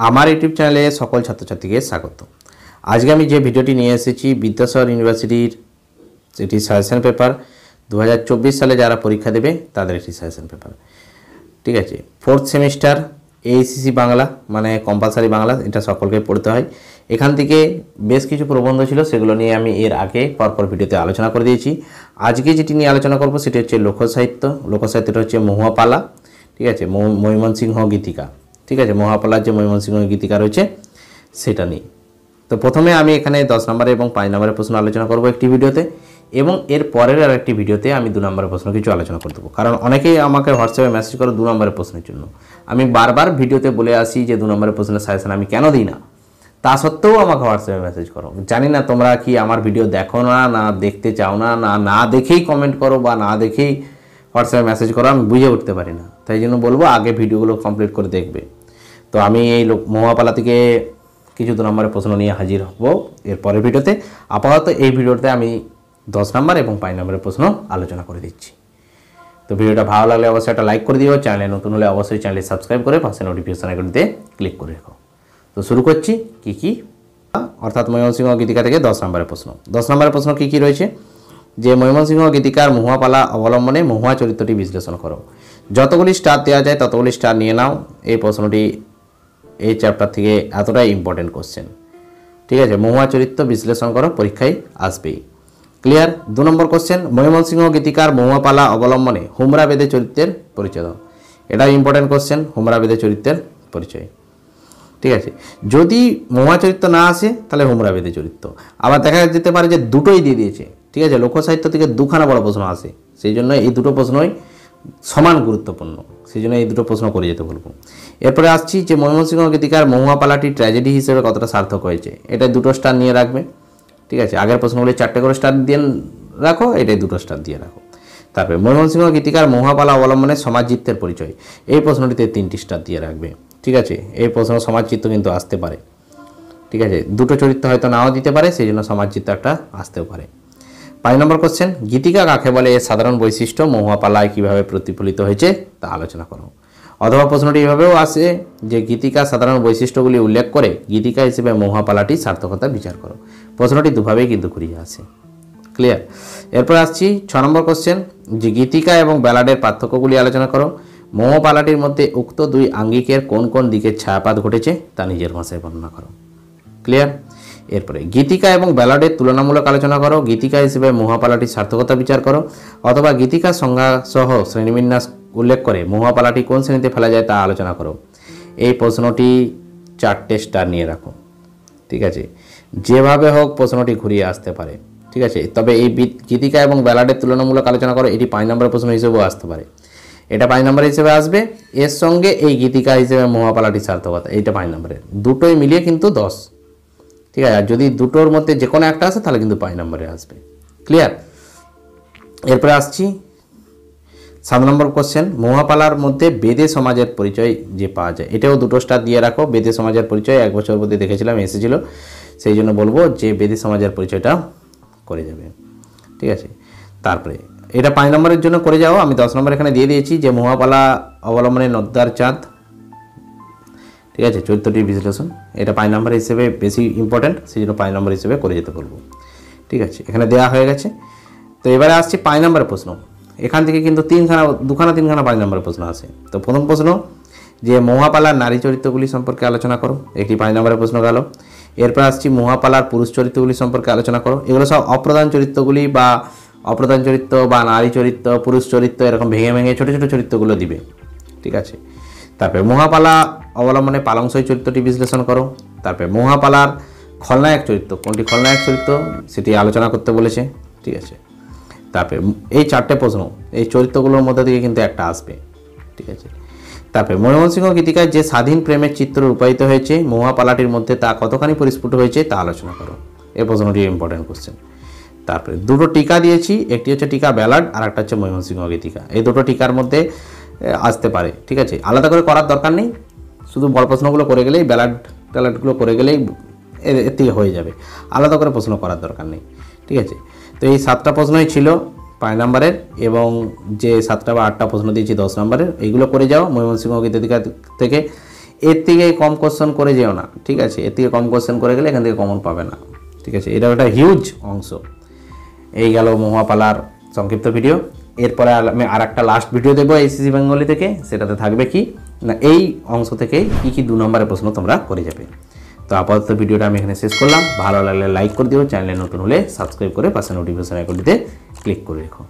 আমার ইউটিউব চ্যানেলে সকল ছাত্রছাত্রীকে স্বাগত। আজকে আমি যে ভিডিওটি নিয়ে এসেছি বিদ্যাসাগর ইউনিভার্সিটির এটি সাজেশন পেপার 2024 সালে যারা পরীক্ষা দেবে তাদের একটি সাজেশন পেপার। ঠিক আছে, ফোর্থ সেমিস্টার এইসিসি বাংলা মানে কম্পালসারি বাংলা, এটা সকলকে পড়তে হয়। এখান থেকে বেশ কিছু প্রবন্ধ ছিল, সেগুলো নিয়ে আমি এর আগে পরপর ভিডিওতে আলোচনা করে দিয়েছি। আজকে যেটি নিয়ে আলোচনা করব সেটি হচ্ছে লোকসাহিত্য। লোকসাহিত্যটা হচ্ছে মহুয়াপালা, ঠিক আছে, ময়মনসিংহ গীতিকা। ঠিক আছে, মহাপালার যে ময়মনসিংহ গীতিকা রয়েছে সেটা নিয়ে। তো প্রথমে আমি এখানে 10 নম্বরের এবং 5 নম্বরের প্রশ্ন আলোচনা করব একটি ভিডিওতে, এবং এর পরের আর একটি ভিডিওতে আমি 2 নম্বরের প্রশ্ন কিছু আলোচনা করে দেবো। কারণ অনেকেই আমাকে হোয়াটসঅ্যাপে মেসেজ করো 2 নম্বরের প্রশ্নের জন্য। আমি বারবার ভিডিওতে বলে আসি যে 2 নম্বরের প্রশ্নের সাজেশন আমি কেন দিই না, তা সত্ত্বেও আমাকে হোয়াটসঅ্যাপে মেসেজ করো। জানি না তোমরা কি আমার ভিডিও দেখো না, না দেখতে চাও না, না দেখেই কমেন্ট করো বা না দেখেই হোয়াটসঅ্যাপে মেসেজ করো, আমি বুঝে উঠতে পারি না। তাই জন্য বলবো আগে ভিডিওগুলো কমপ্লিট করে দেখবে। তো আমি এই মহাপালা থেকে কিছু 2 নম্বরের প্রশ্ন নিয়ে হাজির হব এর পরের ভিডিওতে। আপাতত এই ভিডিওতে আমি 10 নম্বর এবং 5 নম্বরের প্রশ্ন আলোচনা করে দিচ্ছি। তো ভিডিওটা ভালো লাগলে অবশ্যই একটা লাইক করে দিও, চ্যানেলে নতুন হলে অবশ্যই চ্যানেলটি সাবস্ক্রাইব করে পাশে নোটিফিকেশন আইকনটিতে ক্লিক করে রেখো। তো শুরু করছি কি অর্থাৎ ময়মনসিংহ গীতিকা থেকে 10 নম্বরের প্রশ্ন। 10 নম্বরের প্রশ্ন কি রয়েছে, যে ময়মনসিংহ গীতিকার মহুয়াপালা অবলম্বনে মহুয়া চরিত্রটি বিশ্লেষণ করো। যতগুলি স্টার দেওয়া যায় ততগুলি স্টার নিয়ে নাও। এই প্রশ্নটি এই চ্যাপ্টার থেকে এতটাই ইম্পর্টেন্ট কোশ্চেন। ঠিক আছে, মহুয়া চরিত্র বিশ্লেষণ করো, পরীক্ষায় আসবেই। ক্লিয়ার। 2 নম্বর কোশ্চেন, ময়মনসিংহ গীতিকার মহুয়াপালা অবলম্বনে হুমরা বেদে চরিত্রের পরিচয় দাও। এটা ইম্পর্টেন্ট কোশ্চেন, হুমরা বেদে চরিত্রের পরিচয়। ঠিক আছে, যদি মহুয়া চরিত্র না আসে তাহলে হুমরা বেদে চরিত্র। আবার দেখা যেতে পারে যে দুটোই দিয়ে দিয়েছে। ঠিক আছে, লোকসাহিত্য থেকে 2খানা বড় প্রশ্ন আসে, সেই জন্য এই দুটো প্রশ্নই সমান গুরুত্বপূর্ণ, সেই জন্য এই দুটো প্রশ্ন করে যেতে বলবো। এরপরে আসছি যে ময়মনসিংহ গীতিকার মহুয়াপালাটি ট্র্যাজেডি হিসেবে কতটা সার্থক হয়েছে। এটা 2টো স্টার নিয়ে রাখবে। ঠিক আছে, আগের প্রশ্নগুলি 4টে করে স্টার দিয়ে রাখো, এটাই 2টো স্টার দিয়ে রাখো। তারপরে ময়মনসিংহ গীতিকার মহুয়াপালা অবলম্বনে সমাজচিত্রের পরিচয়, এই প্রশ্নটিতে 3টি স্টার দিয়ে রাখবে। ঠিক আছে, এই প্রশ্ন সমাজচিত্র কিন্তু আসতে পারে। ঠিক আছে, 2টো চরিত্র হয়তো নাও দিতে পারে, সেই জন্য সমাজচিত্র একটা আসতেও পারে। 5 নম্বর কোশ্চেন, গীতিকা কাকে বলে, এর সাধারণ বৈশিষ্ট্য মহুয়াপালায় কীভাবে প্রতিফলিত হয়েছে তা আলোচনা করো। অথবা প্রশ্নটি এভাবেও আসে যে গীতিকা সাধারণ বৈশিষ্ট্যগুলি উল্লেখ করে গীতিকা হিসেবে মহুয়াপালাটি সার্থকতা বিচার করো। প্রশ্নটি দুভাবেই কিন্তু ঘুরিয়ে আসে। ক্লিয়ার। এরপর আসছি 6 নম্বর কোশ্চেন, যে গীতিকা এবং ব্যালাডের পার্থক্যগুলি আলোচনা করো। মহুয়াপালাটির মধ্যে উক্ত 2 আঙ্গিকের কোন কোন দিকের ছায়াপাত ঘটেছে তা নিজের ভাষায় বর্ণনা করো। ক্লিয়ার। এরপরে গীতিকা এবং ব্যালাডের তুলনামূলক আলোচনা করো। গীতিকা হিসেবে মহুয়াপালাটির সার্থকতা বিচার করো। অথবা গীতিকার সংজ্ঞা সহ শ্রেণীবিন্যাস উল্লেখ করে মহুয়াপালাটি কোন শ্রেণীতে ফেলা যায় তা আলোচনা করো। এই প্রশ্নটি 4টে স্টার নিয়ে রাখো। ঠিক আছে, যেভাবে হোক প্রশ্নটি ঘুরিয়ে আসতে পারে। ঠিক আছে, তবে এই গীতিকা এবং ব্যালাডের তুলনামূলক আলোচনা করো, এটি 5 নম্বরের প্রশ্ন হিসেবেও আসতে পারে। এটা 5 নম্বর হিসেবে আসবে, এর সঙ্গে এই গীতিকা হিসেবে মহুয়াপালাটির সার্থকতা, এইটা 5 নম্বরের। দুটোই মিলিয়ে কিন্তু 10। ঠিক আছে, আর যদি দুটোর মধ্যে যে কোনো একটা আসে তাহলে কিন্তু 5 নম্বরে আসবে। ক্লিয়ার। এরপরে আসছি 7 নম্বর কোশ্চেন, মহুয়াপালার মধ্যে বেদে সমাজের পরিচয় যে পাওয়া যায়, এটাও 2টো স্টার দিয়ে রাখো। বেদে সমাজের পরিচয় 1 বছর মধ্যে দেখেছিলাম এসেছিল, সেই জন্য বলবো যে বেদে সমাজের পরিচয়টা করে যাবে। ঠিক আছে, তারপরে এটা 5 নম্বরের জন্য করে যাও। আমি 10 নম্বর এখানে দিয়ে দিয়েছি যে মহুয়াপালা অবলম্বনে নদ্দার চাঁদ। ঠিক আছে, চরিত্রটির বিশ্লেষণ, এটা 5 নম্বর হিসেবে বেশি ইম্পর্ট্যান্ট, সেই জন্য 5 নম্বর হিসেবে করে যেতে বলবো। ঠিক আছে, এখানে দেওয়া হয়ে গেছে। তো এবারে আসছি 5 নম্বরের প্রশ্ন। এখান থেকে কিন্তু 2খানা 5 নম্বরের প্রশ্ন আসে। তো প্রথম প্রশ্ন, যে মহুয়াপালার নারী চরিত্রগুলি সম্পর্কে আলোচনা করো, একটি 5 নম্বরের প্রশ্ন গেল। এরপর আসছি মহুয়াপালার পুরুষ চরিত্রগুলি সম্পর্কে আলোচনা করো। এগুলো সব অপ্রধান চরিত্রগুলি বা অপ্রধান চরিত্র বা নারী চরিত্র, পুরুষ চরিত্র, এরকম ভেঙে ভেঙে ছোটো ছোটো চরিত্রগুলো দিবে। ঠিক আছে, তারপরে মহুয়াপালা অবলম্বনে পালংশই চরিত্রটি বিশ্লেষণ করো। তারপরে মহুয়াপালার খলনায়ক চরিত্র, কোনটি খলনায়ক চরিত্র সেটি আলোচনা করতে বলেছে। ঠিক আছে, তারপরে এই 4টে প্রশ্ন, এই চরিত্রগুলোর মধ্যে থেকে কিন্তু একটা আসবে। ঠিক আছে, তারপরে ময়মনসিংহ গীতিকায় যে স্বাধীন প্রেমের চিত্র রূপায়িত হয়েছে মহুয়াপালাটির মধ্যে তা কতখানি পরিস্ফুট হয়েছে তা আলোচনা করো। এই প্রশ্নটি ইম্পর্টেন্ট কোশ্চেন। তারপরে 2টো টিকা দিয়েছি, একটি হচ্ছে টিকা ব্যালাড আর একটা হচ্ছে ময়মনসিংহ গীতিকা। এই 2টো টিকার মধ্যে আসতে পারে। ঠিক আছে, আলাদা করে করার দরকার নেই, শুধু বড় প্রশ্নগুলো করে গেলেই, ব্যালাডগুলো করে গেলেই এর থেকে হয়ে যাবে, আলাদা করে প্রশ্ন করার দরকার নেই। ঠিক আছে, তো এই 7টা প্রশ্নই ছিল 5 নম্বরের, এবং যে 7টা বা 8টা প্রশ্ন দিয়েছি 10 নম্বরের, এইগুলো করে যাও ময়মনসিংহ গীতিকা থেকে। এর থেকে কম কোশ্চেন করে যেও না, ঠিক আছে? এর থেকে কম কোশ্চেন করে গেলে এখান থেকে কমন পাবে না, ঠিক আছে? এটা একটা হিউজ অংশ। এই গেল মহুয়াপালার সংক্ষিপ্ত ভিডিও। এরপরে আমি আর একটা লাস্ট ভিডিও দেবো এসএসসি বেঙ্গলি থেকে, সেটাতে থাকবে কি না এই অংশ থেকে কী কী 2 নম্বরের প্রশ্ন তোমরা করে যাবে। তো আপাতত ভিডিওটা আমি এখানে শেষ করলাম। ভালো লাগলে লাইক করে দিও, চ্যানেলে নতুন হলে সাবস্ক্রাইব করে পাশে নোটিফিকেশন আইকনটিতে ক্লিক করে রেখো।